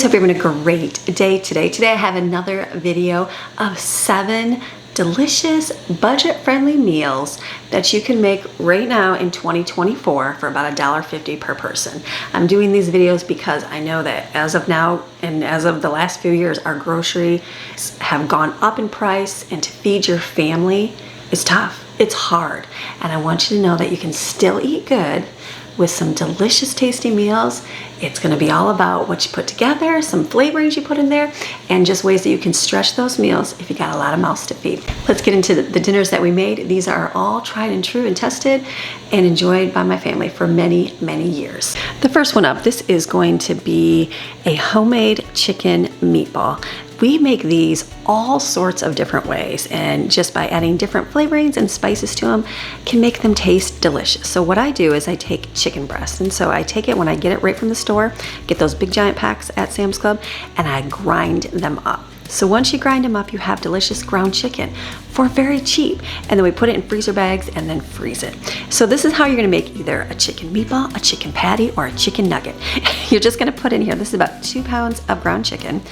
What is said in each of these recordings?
hope you're having a great day today. Today I have another video of 7 delicious budget-friendly meals that you can make right now in 2024 for about $1.50 per person. I'm doing these videos because I know that as of now and as of the last few years, our groceries have gone up in price, and to feed your family is tough. It's hard. And I want you to know that you can still eat good with some delicious tasty meals. It's gonna be all about what you put together, some flavorings you put in there, and just ways that you can stretch those meals if you got a lot of mouths to feed. Let's get into the dinners that we made. These are all tried and true and tested and enjoyed by my family for many, many years. The first one up, this is going to be a homemade chicken meatball. We make these all sorts of different ways, and just by adding different flavorings and spices to them can make them taste delicious. So what I do is I take chicken breast, and so I take it when I get it right from the store, get those big giant packs at Sam's Club, and I grind them up. So once you grind them up, you have delicious ground chicken for very cheap. And then we put it in freezer bags and then freeze it. So this is how you're gonna make either a chicken meatball, a chicken patty, or a chicken nugget. You're just gonna put in here, this is about 2 pounds of ground chicken.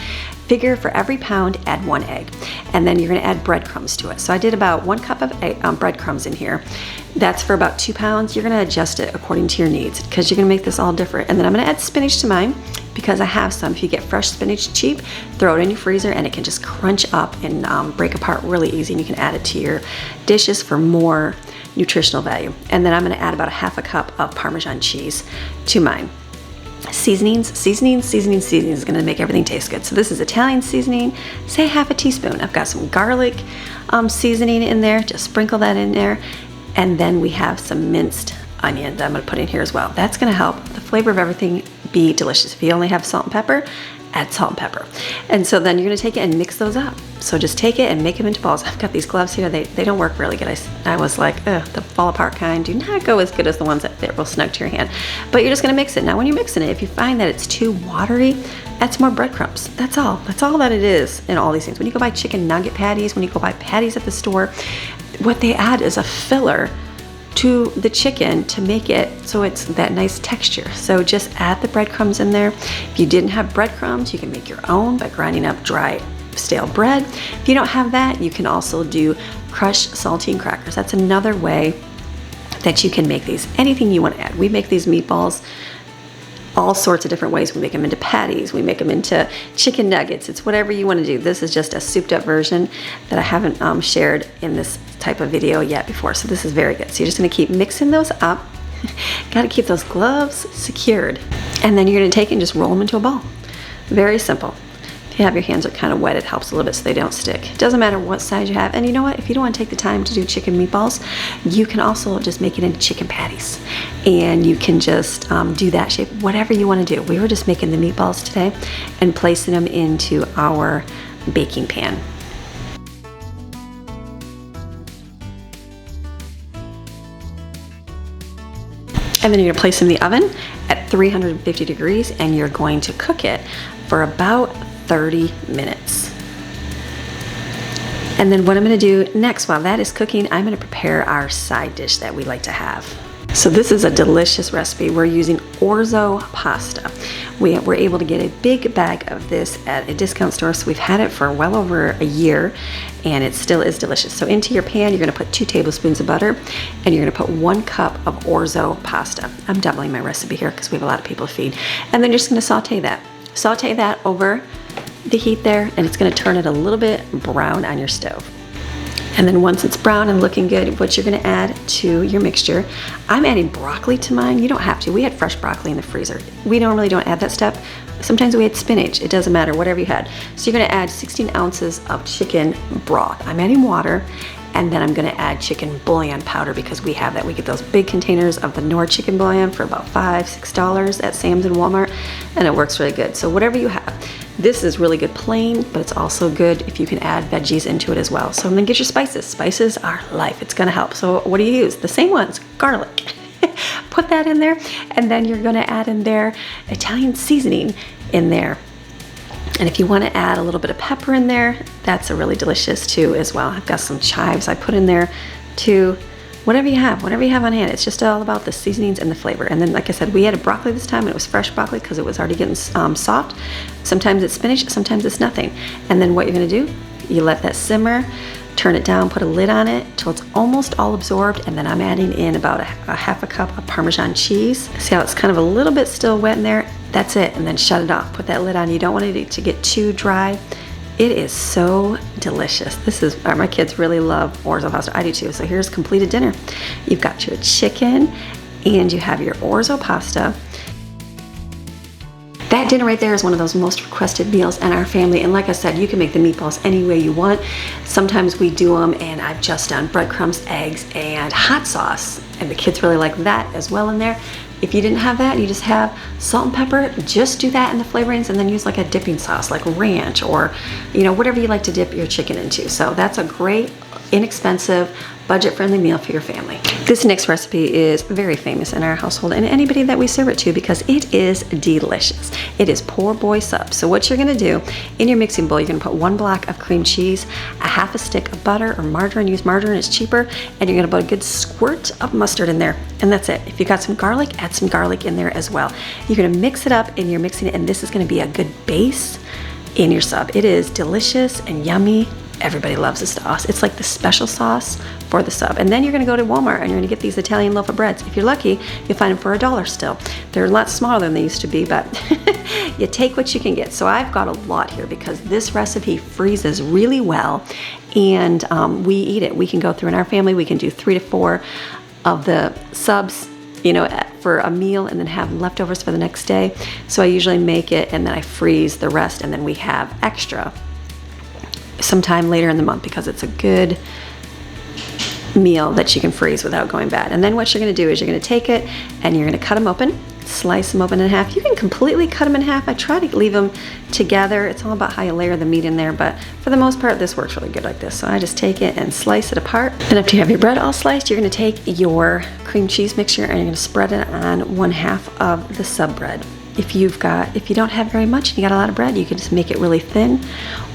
Figure for every pound, add 1 egg. And then you're gonna add breadcrumbs to it. So I did about 1 cup of breadcrumbs in here. That's for about 2 pounds. You're gonna adjust it according to your needs because you're gonna make this all different. And then I'm gonna add spinach to mine because I have some. If you get fresh spinach cheap, throw it in your freezer and it can just crunch up and break apart really easy, and you can add it to your dishes for more nutritional value. And then I'm gonna add about 1/2 cup of Parmesan cheese to mine. Seasonings is gonna make everything taste good. So this is Italian seasoning, say 1/2 teaspoon. I've got some garlic seasoning in there, just sprinkle that in there. And then we have some minced onion that I'm gonna put in here as well. That's gonna help the flavor of everything be delicious. If you only have salt and pepper, add salt and pepper. And so then you're gonna take it and mix those up. So just take it and make them into balls. I've got these gloves here, they don't work really good. I was like, ugh, the fall apart kind do not go as good as the ones that fit real snug to your hand. But you're just gonna mix it. Now when you're mixing it, if you find that it's too watery, add some more breadcrumbs. That's all that it is in all these things. When you go buy chicken nugget patties, when you go buy patties at the store, what they add is a filler to the chicken to make it so it's that nice texture. So just add the breadcrumbs in there. If you didn't have breadcrumbs, you can make your own by grinding up dry stale bread. If you don't have that, you can also do crushed saltine crackers. That's another way that you can make these. Anything you want to add. We make these meatballs all sorts of different ways. We make them into patties, we make them into chicken nuggets. It's whatever you want to do. This is just a souped up version that I haven't shared in this type of video yet before. So this is very good. So you're just gonna keep mixing those up. Gotta keep those gloves secured. And then you're gonna take and just roll them into a ball. Very simple. If you have your hands are kind of wet, it helps a little bit so they don't stick. It doesn't matter what size you have. And you know what? If you don't want to take the time to do chicken meatballs, you can also just make it into chicken patties. And you can just do that shape, whatever you want to do. We were just making the meatballs today and placing them into our baking pan. And then you're gonna place them in the oven at 350 degrees, and you're going to cook it for about 30 minutes. And then what I'm gonna do next while that is cooking, I'm gonna prepare our side dish that we like to have. So this is a delicious recipe. We're using orzo pasta. We were able to get a big bag of this at a discount store, so we've had it for well over a year, and it still is delicious. So into your pan, you're gonna put 2 tablespoons of butter, and you're gonna put 1 cup of orzo pasta. I'm doubling my recipe here because we have a lot of people to feed. And then you're just gonna saute that. Saute that over the heat there, and it's gonna turn it a little bit brown on your stove. And then once it's brown and looking good, what you're gonna add to your mixture, I'm adding broccoli to mine. You don't have to. We had fresh broccoli in the freezer. We normally don't add that step. Sometimes we add spinach. It doesn't matter, whatever you had. So you're gonna add 16 ounces of chicken broth. I'm adding water, and then I'm gonna add chicken bouillon powder because we have that. We get those big containers of the Knorr chicken bouillon for about $5, $6 at Sam's and Walmart, and it works really good. So whatever you have. This is really good plain, but it's also good if you can add veggies into it as well. So then get your spices. Spices are life. It's gonna help. So what do you use? The same ones, garlic. Put that in there, and then you're gonna add in there Italian seasoning in there. And if you wanna add a little bit of pepper in there, that's a really delicious too as well. I've got some chives I put in there too. whatever you have on hand. It's just all about the seasonings and the flavor. And then, like I said, we had a broccoli this time, and it was fresh broccoli because it was already getting soft. Sometimes it's spinach, sometimes it's nothing. And then what you're gonna do, you let that simmer, turn it down, put a lid on it till it's almost all absorbed, and then I'm adding in about a half a cup of Parmesan cheese. See how it's kind of a little bit still wet in there? That's it, and then shut it off. Put that lid on. You don't want it to get too dry. It is so delicious. This is, my kids really love orzo pasta. I do too. So here's completed dinner. You've got your chicken and you have your orzo pasta. That dinner right there is one of those most requested meals in our family. And like I said, you can make the meatballs any way you want. Sometimes we do them and I've just done breadcrumbs, eggs, and hot sauce. And the kids really like that as well in there. If you didn't have that, you just have salt and pepper, just do that in the flavorings and then use like a dipping sauce, like ranch or, you know, whatever you like to dip your chicken into. So that's a great, inexpensive, budget-friendly meal for your family. This next recipe is very famous in our household and anybody that we serve it to because it is delicious. It is poor boy sub. So what you're gonna do, in your mixing bowl, you're gonna put 1 block of cream cheese, a half a stick of butter or margarine, use margarine, it's cheaper, and you're gonna put a good squirt of mustard in there, and that's it. If you got some garlic, add some garlic in there as well. You're gonna mix it up and you're mixing it, and this is gonna be a good base in your sub. It is delicious and yummy. Everybody loves this sauce. It's like the special sauce for the sub. And then you're gonna go to Walmart and you're gonna get these Italian loaf of breads. If you're lucky, you'll find them for $1 still. They're a lot smaller than they used to be, but you take what you can get. So I've got a lot here because this recipe freezes really well and we eat it. We can go through in our family, we can do 3 to 4 of the subs, you know, for a meal and then have leftovers for the next day. So I usually make it and then I freeze the rest and then we have extra sometime later in the month because it's a good meal that you can freeze without going bad. And then what you're gonna do is you're gonna take it and you're gonna cut them open, slice them open in half. You can completely cut them in half. I try to leave them together. It's all about how you layer the meat in there, but for the most part, this works really good like this. So I just take it and slice it apart. And after you have your bread all sliced, you're gonna take your cream cheese mixture and you're gonna spread it on 1/2 of the sub bread. If you don't have very much and you got a lot of bread, you can just make it really thin.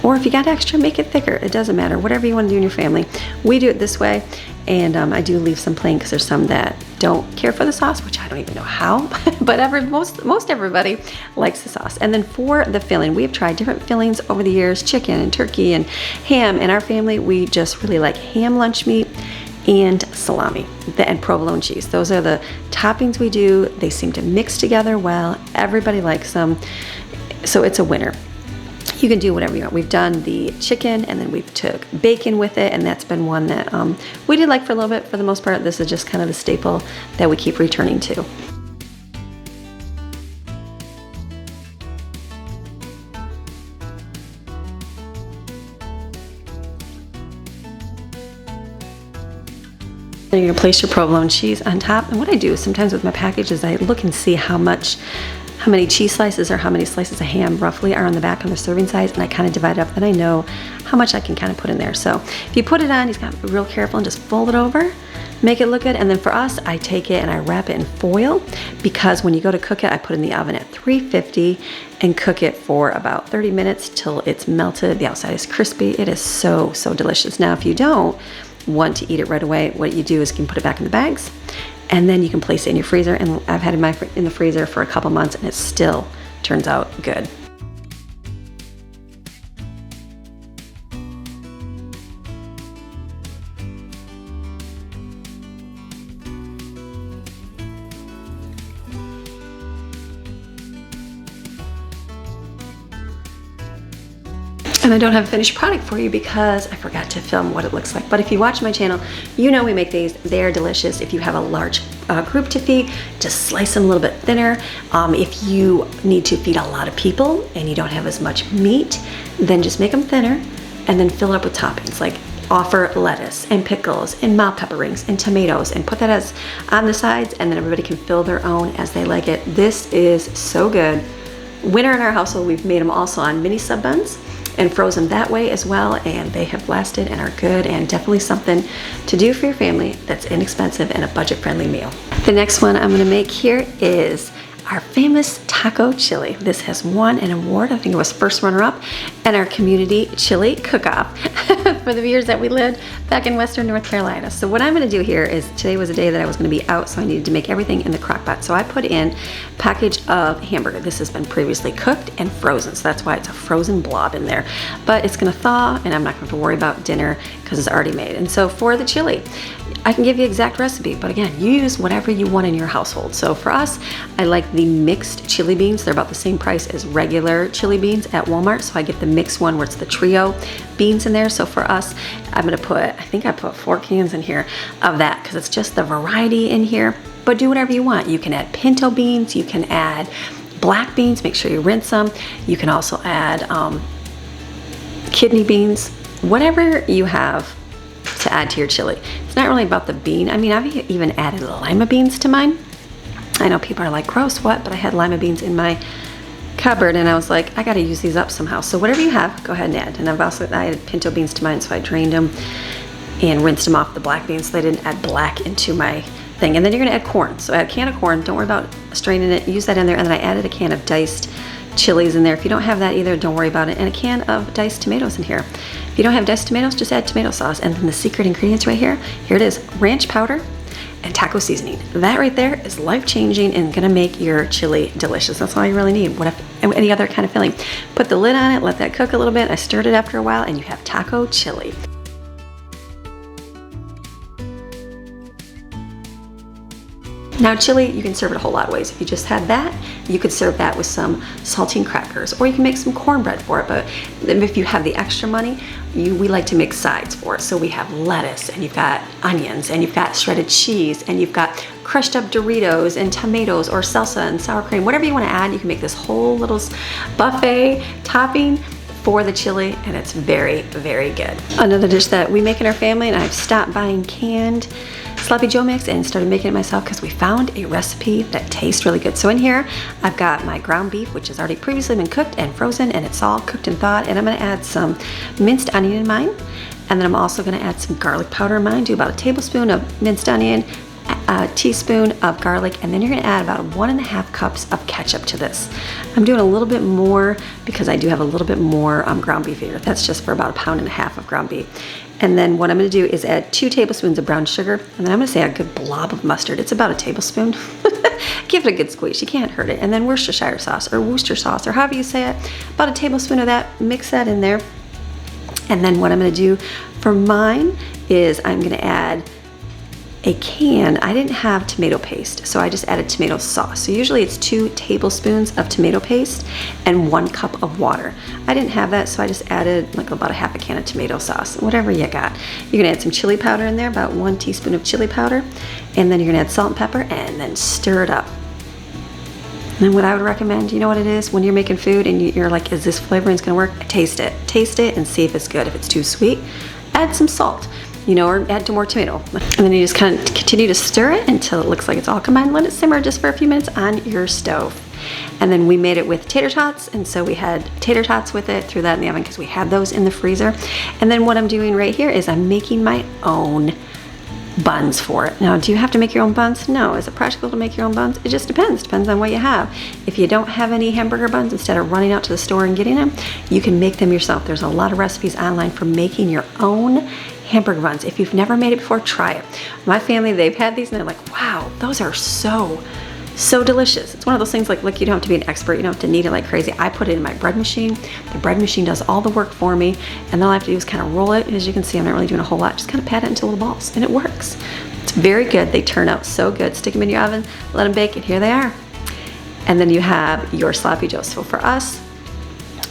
Or if you got extra, make it thicker. It doesn't matter, whatever you want to do in your family. We do it this way, and I do leave some plain because there's some that don't care for the sauce, which I don't even know how, but most everybody likes the sauce. And then for the filling, we have tried different fillings over the years, chicken and turkey and ham. In our family, we just really like ham lunch meat and salami and provolone cheese. Those are the toppings we do. They seem to mix together well. Everybody likes them, so it's a winner. You can do whatever you want. We've done the chicken and then we've took bacon with it, and that's been one that we did like for a little bit. For the most part, this is just kind of the staple that we keep returning to. Then you're gonna place your provolone cheese on top. And what I do is sometimes with my package is I look and see how many cheese slices or how many slices of ham roughly are on the back on the serving size, and I kind of divide it up, and I know how much I can kind of put in there. So if you put it on, you just gotta be real careful and just fold it over, make it look good. And then for us, I take it and I wrap it in foil because when you go to cook it, I put it in the oven at 350 and cook it for about 30 minutes till it's melted. The outside is crispy. It is so, so delicious. Now, if you don't want to eat it right away, what you do is you can put it back in the bags and then you can place it in your freezer. And I've had it in the freezer for a couple months and it still turns out good. And I don't have a finished product for you because I forgot to film what it looks like. But if you watch my channel, you know we make these. They're delicious. If you have a large group to feed, just slice them a little bit thinner. If you need to feed a lot of people and you don't have as much meat, then just make them thinner and then fill it up with toppings. Like offer lettuce and pickles and mild pepper rings and tomatoes and put that as on the sides, and then everybody can fill their own as they like it. This is so good. Winner in our household, we've made them also on mini sub buns and frozen that way as well, and they have lasted and are good and definitely something to do for your family that's inexpensive and a budget-friendly meal. The next one I'm gonna make here is our famous taco chili. This has won an award. I think it was first runner-up in our community chili cook-off. for the years that we lived back in Western North Carolina. So what I'm gonna do here is, today was a day that I was gonna be out, so I needed to make everything in the crock pot. So I put in a package of hamburger. This has been previously cooked and frozen, so that's why it's a frozen blob in there. But it's gonna thaw, and I'm not gonna have to worry about dinner because it's already made. And so for the chili, I can give you the exact recipe, but again, you use whatever you want in your household. So for us, I like the mixed chili beans. They're about the same price as regular chili beans at Walmart, so I get the mixed one where it's the trio beans in there. So for us, I'm gonna put, I think I put 4 cans in here of that because it's just the variety in here, but do whatever you want. You can add pinto beans, you can add black beans, make sure you rinse them. You can also add kidney beans, whatever you have to add to your chili. It's not really about the bean. I mean, I've even added lima beans to mine. I know people are like, gross, what? But I had lima beans in my cupboard and I was like, I gotta use these up somehow. So whatever you have, go ahead and add. And I added pinto beans to mine, so I drained them and rinsed them off the black beans so they didn't add black into my thing. And then you're gonna add corn. So add a can of corn, don't worry about straining it, use that in there. And then I added a can of diced chilies in there. If you don't have that either, don't worry about it. And a can of diced tomatoes in here. If you don't have diced tomatoes, just add tomato sauce. And then the secret ingredients right here, here it is, ranch powder and taco seasoning. That right there is life-changing and gonna make your chili delicious. That's all you really need. What if any other kind of filling? Put the lid on it, let that cook a little bit. I stirred it after a while and you have taco chili. Now chili, you can serve it a whole lot of ways. If you just had that, you could serve that with some saltine crackers, or you can make some cornbread for it. But if you have the extra money, we like to make sides for it. So we have lettuce, and you've got onions, and you've got shredded cheese, and you've got crushed up Doritos and tomatoes or salsa and sour cream. Whatever you want to add, you can make this whole little buffet topping for the chili, and it's very, very good. Another dish that we make in our family, and I've stopped buying canned Sloppy Joe mix and started making it myself because we found a recipe that tastes really good. So in here, I've got my ground beef, which has already previously been cooked and frozen, and it's all cooked and thawed. And I'm gonna add some minced onion in mine. And then I'm also gonna add some garlic powder in mine. Do about a tablespoon of minced onion, a teaspoon of garlic, and then you're gonna add about 1.5 cups of ketchup to this. I'm doing a little bit more because I do have a little bit more ground beef here. That's just for about 1.5 pounds of ground beef. And then what I'm gonna do is add 2 tablespoons of brown sugar, and then I'm gonna say a good blob of mustard. It's about a tablespoon. Give it a good squeeze, you can't hurt it. And then Worcestershire sauce, or Worcester sauce, or however you say it, about a tablespoon of that, mix that in there. And then what I'm gonna do for mine is I'm gonna add a can. I didn't have tomato paste, so I just added tomato sauce. So usually it's 2 tablespoons of tomato paste and 1 cup of water. I didn't have that, so I just added like about a half a can of tomato sauce, whatever you got. You're gonna add some chili powder in there, about 1 teaspoon of chili powder, and then you're gonna add salt and pepper and then stir it up. And then what I would recommend, you know what it is, when you're making food and you're like, is this flavoring gonna work? Taste it and see if it's good. If it's too sweet, add some salt. You know, or add more tomato. And then you just kind of continue to stir it until it looks like it's all combined. Let it simmer just for a few minutes on your stove. And then we made it with tater tots, and so we had tater tots with it, threw that in the oven because we had those in the freezer. And then what I'm doing right here is I'm making my own buns for it. Now, do you have to make your own buns? No. Is it practical to make your own buns? It just depends. Depends on what you have. If you don't have any hamburger buns, instead of running out to the store and getting them, you can make them yourself. There's a lot of recipes online for making your own hamburger buns. If you've never made it before, try it. My family, they've had these and they're like, wow, those are so delicious. It's one of those things like, look, you don't have to be an expert. You don't have to knead it like crazy. I put it in my bread machine. The bread machine does all the work for me. And all I have to do is kind of roll it. As you can see, I'm not really doing a whole lot. Just kind of pat it into little balls and it works. It's very good. They turn out so good. Stick them in your oven, let them bake, and here they are. And then you have your sloppy joe. So for us,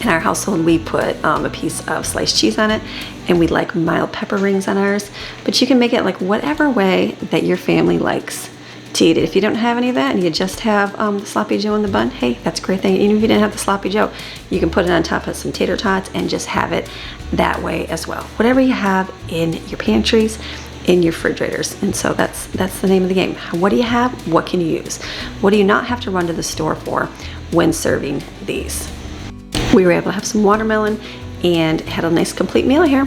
in our household, we put a piece of sliced cheese on it, and we like mild pepper rings on ours. But you can make it like whatever way that your family likes to eat it. If you don't have any of that and you just have the sloppy joe in the bun, hey, that's a great thing. Even if you didn't have the sloppy joe, you can put it on top of some tater tots and just have it that way as well. Whatever you have in your pantries, in your refrigerators. And so that's the name of the game. What do you have? What can you use? What do you not have to run to the store for when serving these? We were able to have some watermelon and had a nice complete meal here.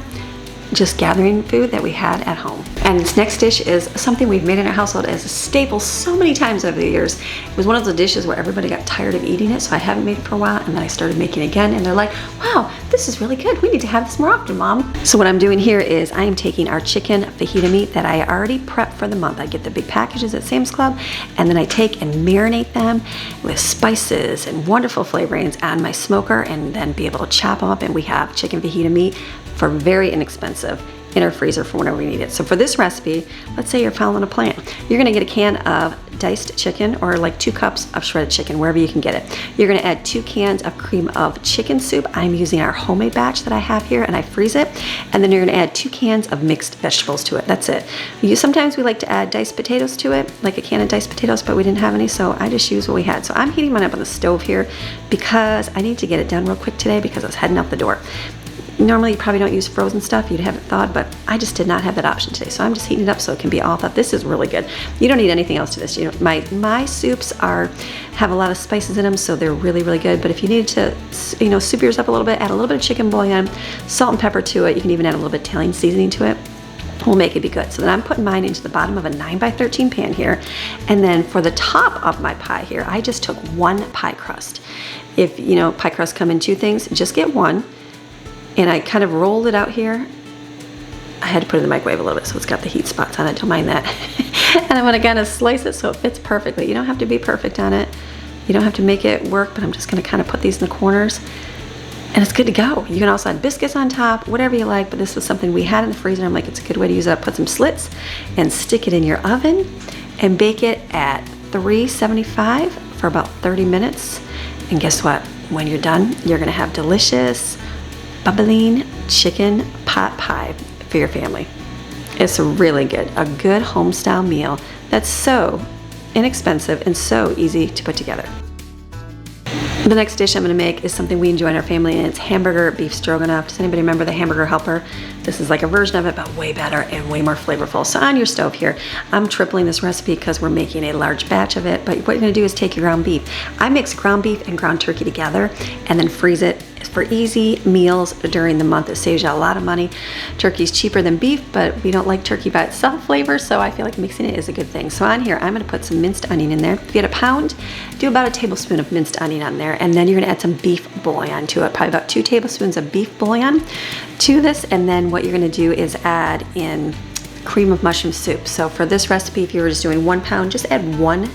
just gathering food that we had at home. And this next dish is something we've made in our household as a staple so many times over the years. It was one of those dishes where everybody got tired of eating it, so I haven't made it for a while, and then I started making it again, and they're like, wow, this is really good. We need to have this more often, Mom. So what I'm doing here is I am taking our chicken fajita meat that I already prepped for the month. I get the big packages at Sam's Club, and then I take and marinate them with spices and wonderful flavorings on my smoker, and then be able to chop them up, and we have chicken fajita meat for very inexpensive in our freezer for whenever we need it. So for this recipe, let's say you're following a plan. You're gonna get a can of diced chicken, or like 2 cups of shredded chicken, wherever you can get it. You're gonna add 2 cans of cream of chicken soup. I'm using our homemade batch that I have here, and I freeze it. And then you're gonna add 2 cans of mixed vegetables to it. That's it. Sometimes we like to add diced potatoes to it, like a can of diced potatoes, but we didn't have any, so I just used what we had. So I'm heating mine up on the stove here because I need to get it done real quick today because I was heading out the door. Normally you probably don't use frozen stuff, you'd have it thawed, but I just did not have that option today. So I'm just heating it up so it can be all thawed. This is really good. You don't need anything else to this. You know, my soups have a lot of spices in them, so they're really, really good. But if you need to, soup yours up a little bit, add a little bit of chicken bouillon, salt and pepper to it. You can even add a little bit of Italian seasoning to it. Will make it be good. So then I'm putting mine into the bottom of a 9x13 pan here. And then for the top of my pie here, I just took 1 pie crust. If pie crusts come in 2 things, just get 1. And I kind of rolled it out here. I had to put it in the microwave a little bit so it's got the heat spots on it, don't mind that. And I'm gonna kind of slice it so it fits perfectly. You don't have to be perfect on it. You don't have to make it work, but I'm just gonna kind of put these in the corners, and it's good to go. You can also add biscuits on top, whatever you like, but this was something we had in the freezer. I'm like, it's a good way to use it up. Put some slits and stick it in your oven and bake it at 375 for about 30 minutes. And guess what? When you're done, you're gonna have delicious bubbling chicken pot pie for your family. It's really good. A good home style meal that's so inexpensive and so easy to put together. The next dish I'm gonna make is something we enjoy in our family, and it's hamburger beef stroganoff. Does anybody remember the hamburger helper? This is like a version of it, but way better and way more flavorful. So on your stove here, I'm tripling this recipe because we're making a large batch of it, but what you're gonna do is take your ground beef. I mix ground beef and ground turkey together and then freeze it for easy meals during the month. It saves you a lot of money. Turkey's cheaper than beef, but we don't like turkey by itself flavor, so I feel like mixing it is a good thing. So on here, I'm gonna put some minced onion in there. If you get a pound, do about a tablespoon of minced onion on there, and then you're gonna add some beef bouillon to it, probably about 2 tablespoons of beef bouillon to this, and then what you're gonna do is add in cream of mushroom soup. So for this recipe, if you were just doing 1 pound, just add 1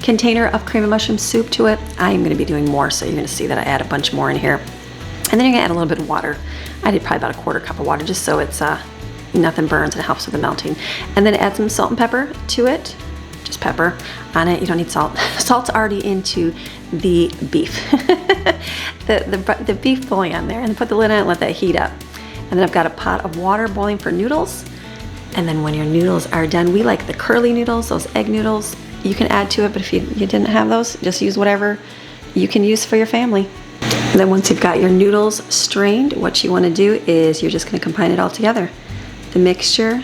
container of cream of mushroom soup to it. I am gonna be doing more, so you're gonna see that I add a bunch more in here. And then you're gonna add a little bit of water. I did probably about a 1/4 cup of water, just so it's nothing burns and it helps with the melting. And then add some salt and pepper to it. Just pepper on it, you don't need salt. Salt's already into the beef. the beef bouillon there, and then put the lid on it and let that heat up. And then I've got a pot of water boiling for noodles. And then when your noodles are done, we like the curly noodles, those egg noodles. You can add to it, but if you didn't have those, just use whatever you can use for your family. And then once you've got your noodles strained, what you want to do is you're just going to combine it all together. The mixture,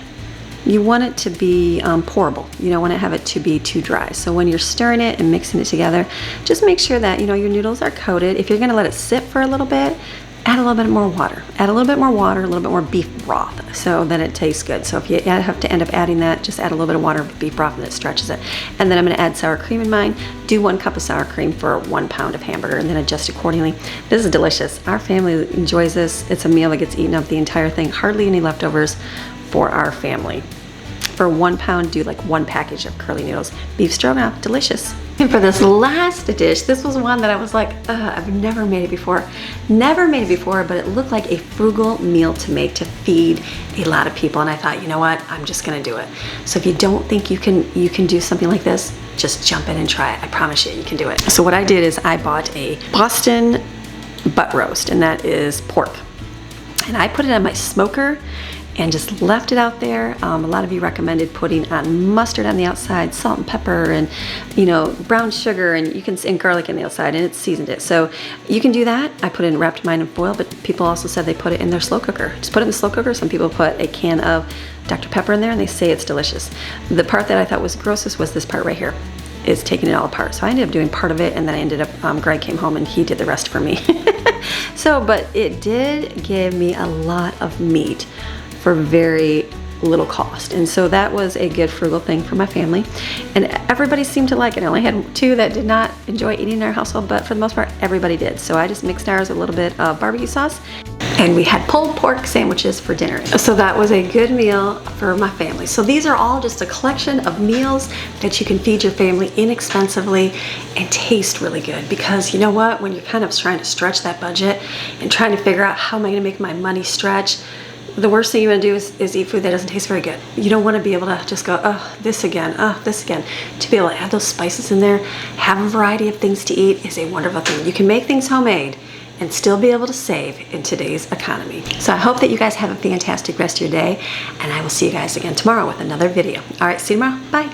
you want it to be pourable. You don't want to have it to be too dry. So when you're stirring it and mixing it together, just make sure that your noodles are coated. If you're going to let it sit for a little bit, add a little bit more water. Add a little bit more water, a little bit more beef broth, so then it tastes good. So if you have to end up adding that, just add a little bit of water, beef broth, and it stretches it. And then I'm gonna add sour cream in mine. Do 1 cup of sour cream for 1 pound of hamburger, and then adjust accordingly. This is delicious. Our family enjoys this. It's a meal that gets eaten up the entire thing. Hardly any leftovers for our family. For 1 pound, do like 1 package of curly noodles. Beef stroganoff, delicious. And for this last dish, this was one that I was like, I've never made it before. Never made it before, but it looked like a frugal meal to make to feed a lot of people. And I thought, you know what, I'm just gonna do it. So if you don't think you can do something like this, just jump in and try it. I promise you can do it. So what I did is I bought a Boston butt roast, and that is pork. And I put it on my smoker and just left it out there. A lot of you recommended putting on mustard on the outside, salt and pepper, and brown sugar, and and garlic on the outside, and it seasoned it. So you can do that. I wrapped mine in foil, but people also said they put it in their slow cooker. Just put it in the slow cooker. Some people put a can of Dr. Pepper in there, and they say it's delicious. The part that I thought was grossest was this part right here. Is taking it all apart. So I ended up doing part of it, and then I ended up, Greg came home and he did the rest for me. But it did give me a lot of meat for very little cost. And so that was a good frugal thing for my family, and everybody seemed to like it. I only had 2 that did not enjoy eating in our household, but for the most part everybody did. So I just mixed ours with a little bit of barbecue sauce, and we had pulled pork sandwiches for dinner. So that was a good meal for my family. So these are all just a collection of meals that you can feed your family inexpensively and taste really good, because you know what, when you're kind of trying to stretch that budget and trying to figure out how am I going to make my money stretch, the worst thing you want to do is eat food that doesn't taste very good. You don't want to be able to just go, oh, this again, oh, this again. To be able to add those spices in there, have a variety of things to eat is a wonderful thing. You can make things homemade and still be able to save in today's economy. So I hope that you guys have a fantastic rest of your day, and I will see you guys again tomorrow with another video. All right, see you tomorrow. Bye.